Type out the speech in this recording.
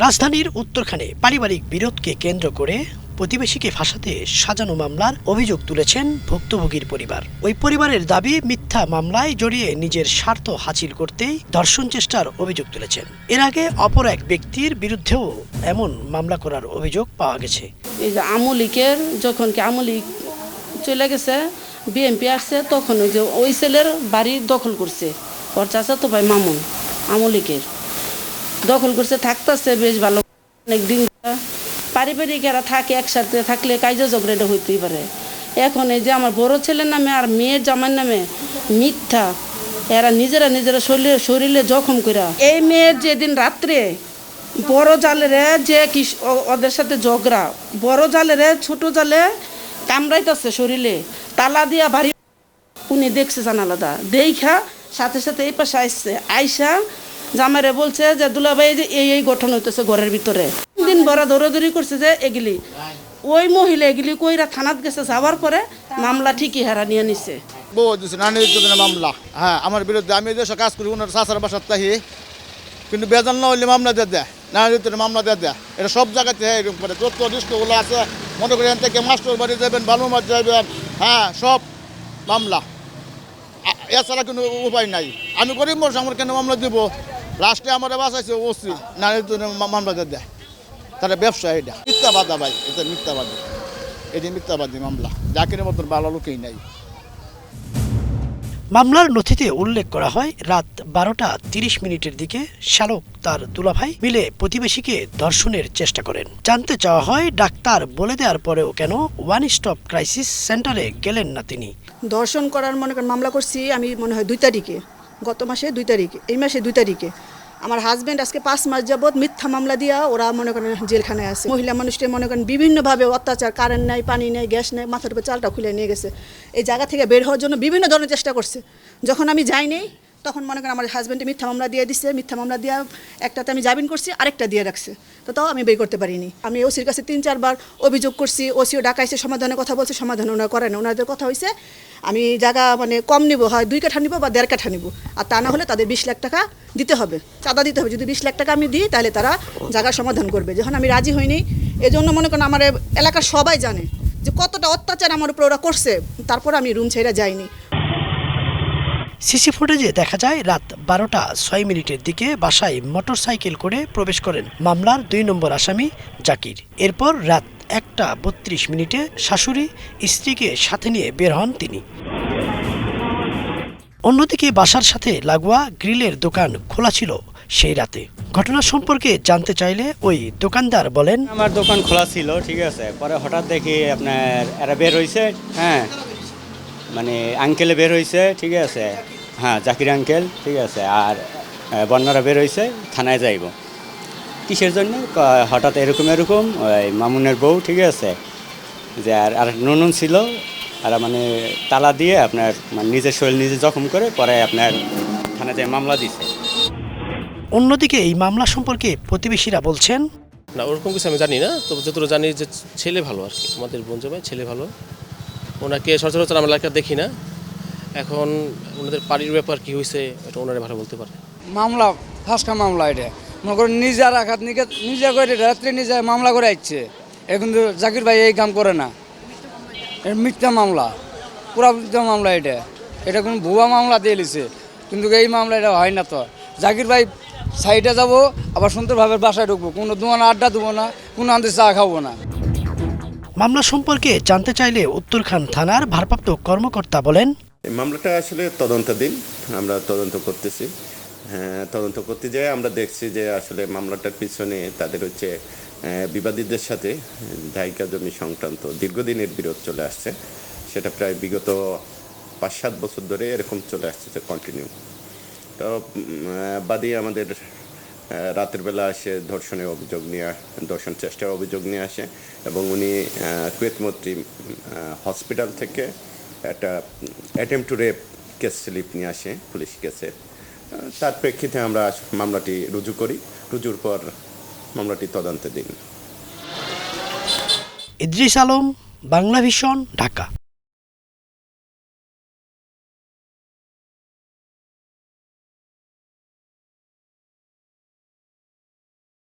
রাজধানীর উত্তরখানে পারিবারিক বিরোধকে কেন্দ্র করে প্রতিবেশীকে ফাঁসাতে সাজানো মামলার অভিযোগ তুলেছেন ভুক্তভোগীর পরিবার। ওই পরিবারের দাবি, মিথ্যা মামলায় জড়িয়ে নিজের স্বার্থ হাসিল করতেই ধর্ষণ চেষ্টার অভিযোগ তুলেছেন। এর আগে অপর এক ব্যক্তির বিরুদ্ধেও এমন মামলা করার অভিযোগ পাওয়া গেছে। এই যে আমলিকের যখন কি আমলিক চলে গেছে, বিএমপি আসছে, তখন ওই ছেলের বাড়ি দখল করছে। ওর চাচাতো ভাই মামুন আমলিকের দখল করছে, থাকতেছে বেশ ভালো। অনেকদিন পারিবারিক এরা থাকে, একসাথে থাকলে কাইজা ঝগড়াটা হইতেই পারে। এখন এই যে আমার বড় ছেলের নামে আর মেয়ের জামাইয়ের নামে মিথ্যা, এরা নিজেরা শরীরে জখম করে। এই মেয়ের যেদিন রাত্রে বড় জালেরে যে কি ওদের সাথে ঝগড়া, বড় জালেরে ছোট জালে কামড়াইতেছে শরীরে, তালা দিয়া ভারী। উনি দেখছে জানালাদা, দেখা সাথে সাথে এই পাশে আসছে, আইসা জামাইরে বলছে যে দুলাভাই যে এই গঠন হইতেছে ঘরের ভিতরে। দিন বড় দৌড়াদৌড়ি করছে যে এগুলি, ওই মহিলা এগুলি কইরা থানাত গেছে, যাওয়ার পরে মামলা ঠিকই হারা নিয়ে নিছে। মামলা, হ্যাঁ, আমার বিরুদ্ধে। আমি দেশে কাজ করি, ওনার চাষার বাসার তাহি, কিন্তু বেজাল না হইলে মামলা দিয়ে দেয়, নারীদের মামলা দিয়ে দেয়। এটা সব জায়গাতে এরকম করে যত দৃষ্টগুলো আছে, মনে করি এখান থেকে মাস্টার বাড়ি যাবেন, ভালো মাছ যাবেন, হ্যাঁ, সব মামলা। এছাড়া কোনো উপায় নাই। আমি গরিব মানুষ, আমার কেন মামলা দিব? লাস্টে আমার বাঁচাইছে ওসি, নারীদের মামলা দিয়ে দেয়। তাহলে ব্যবসা এটা মিথ্যাবাদা ভাই, এটা মিথ্যাবাদী, এটি মিথ্যাবাদী মামলা। জাকিরের মতন ভালো লোকেই নাই। মামলার নথিতে উল্লেখ করা হয়, রাত 12:30 দিকে শ্যালক তার দুলাভাই মিলে প্রতিবেশীকে ধর্ষণের চেষ্টা করেন। জানতে চাওয়া হয়, ডাক্তার বলে দেওয়ার পরেও কেন ওয়ান স্টপ ক্রাইসিস সেন্টারে গেলেন না তিনি। ধর্ষণ করার মনে করেন মামলা করছি আমি মনে হয় 2 তারিখে, গত মাসে 2 তারিখে, এই মাসে 2 তারিখে। আমার হাজব্যান্ড আজকে 5 মাস যাবৎ মিথ্যা মামলা দিয়া ওরা মনে করেন জেলখানায় আছে। মহিলা মানুষটা মনে করেন বিভিন্নভাবে অত্যাচার, কারেন্ট নাই, পানি নাই, গ্যাস নাই, মাথার উপর চালটা খুলে নিয়ে গেছে। এই জায়গা থেকে বের হওয়ার জন্য বিভিন্ন ধরনের চেষ্টা করছে। যখন আমি যাইনি তখন মনে করেন আমার হাজব্যান্ডে মিথ্যা মামলা দিয়ে দিচ্ছে। মিথ্যা মামলা দিয়া একটাতে আমি জামিন করছি, আরেকটা দিয়ে রাখছে, তো তাও আমি বের করতে পারিনি। আমি ওসির কাছে 3-4 বার অভিযোগ করছি, ওসিও ডাকাইছে, সমাধানের কথা বলছে, সমাধান ওনারা করে না। ওনাদের কথা হয়েছে আমি জায়গা মানে কম নিব, হয় 2 কাঠা নিব বা 1.5 কাঠা নিব, আর তা না হলে তাদের 20 লাখ টাকা দিতে হবে, চাঁদা দিতে হবে। যদি 20 লাখ টাকা আমি দিই তাহলে তারা জায়গার সমাধান করবে। যখন আমি রাজি হইনি, এজন্য মনে করেন আমার এলাকার সবাই জানে যে কতটা অত্যাচার আমার উপর ওরা করছে, তারপর আমি রুম ছেড়ে যাইনি। সিসি ফুটেজে দেখা যায়, রাত 12:06 দিকে বাসায় মোটরসাইকেল করে প্রবেশ করেন মামলার 2 নম্বর আসামি জাকির। এরপর রাত 1:32 শাশুড়ি স্ত্রীকে সাথে নিয়ে বের হন তিনি। অন্যদিকে বাসার সাথে লাগোয়া গ্রিলের দোকান খোলা ছিল সেই রাতে। ঘটনা সম্পর্কে জানতে চাইলে ওই দোকানদার বলেন, আমার দোকান খোলা ছিল, ঠিক আছে, পরে হঠাৎ দেখি আপনার এরা বের হয়েছে, হ্যাঁ, মানে আঙ্কেলে বের হয়েছে, ঠিক আছে, হ্যাঁ, জাকির আঙ্কেল, ঠিক আছে, আর বন্যারা বের হয়েছে, থানায় যাইব কিসের জন্য, হঠাৎ এরকম ওই মামুনের বউ, ঠিক আছে, যে আর নুন ছিল, আর মানে তালা দিয়ে আপনার মানে নিজের শরীর নিজে জখম করে পরে আপনার থানায় যায় মামলা দিছে। অন্যদিকে এই মামলা সম্পর্কে প্রতিবেশীরা বলছেন, না, ওরকম কিছু আমি জানি না, তবে যতটুকু জানি যে ছেলে ভালো, আর কি আমাদের বোন জামাই ছেলে ভালো। ওনাকে সচরাচর আমরা এলাকা দেখি না। এখন ওনাদের বাড়ির ব্যাপার কি হয়েছে এটা ওনারা ভালো বলতে পারে। মামলা ফাঁসকা মামলা, এটা মনে করেন নিজের আঘাত নিজে করে রাত্রে নিজে মামলা করে আসছে। এখন তো জাকির ভাই এই কাম করে না, মিথ্যা মামলা, পুরা মিথ্যা মামলা। এটা কোনো ভুয়া মামলা দিয়ে লিছে, কিন্তু এই মামলা এটা হয় না। তো জাকির ভাই সাইডে যাবো, আবার সুন্দরভাবে বাসায় ঢুকবো, কোনো দোকানে আড্ডা দেবো না, কোনো আনতে চা খাবো না। মামলা সম্পর্কে জানতে চাইলে উত্তরখান থানার ভারপ্রাপ্ত কর্মকর্তা বলেন, মামলাটা আসলে তদন্তাধীন, আমরা তদন্ত করতেছি। তদন্ত করতে যেয়ে আমরা দেখছি যে আসলে মামলাটার পিছনে তাদের হচ্ছে বিবাদীদের সাথে জায়গা জমি সংক্রান্ত দীর্ঘদিনের বিরোধ চলে আসছে। সেটা প্রায় বিগত 5-7 বছর ধরে এরকম চলে আসছে কন্টিনিউ। তো বাদী আমাদের রাতের বেলা আসে ধর্ষণ চেষ্টার অভিযোগ নিয়ে আসে, এবং উনি কুয়েত মৈত্রী হসপিটাল থেকে একটা attempt to rape case slip নিয়ে আসে, পুলিশ কেসে। তার প্রেক্ষিতে আমরা মামলাটি রুজু করি, রুজুর পর মামলাটি তদন্তে দিন। ইদ্রিস আলম, বাংলা ভিশন, ঢাকা।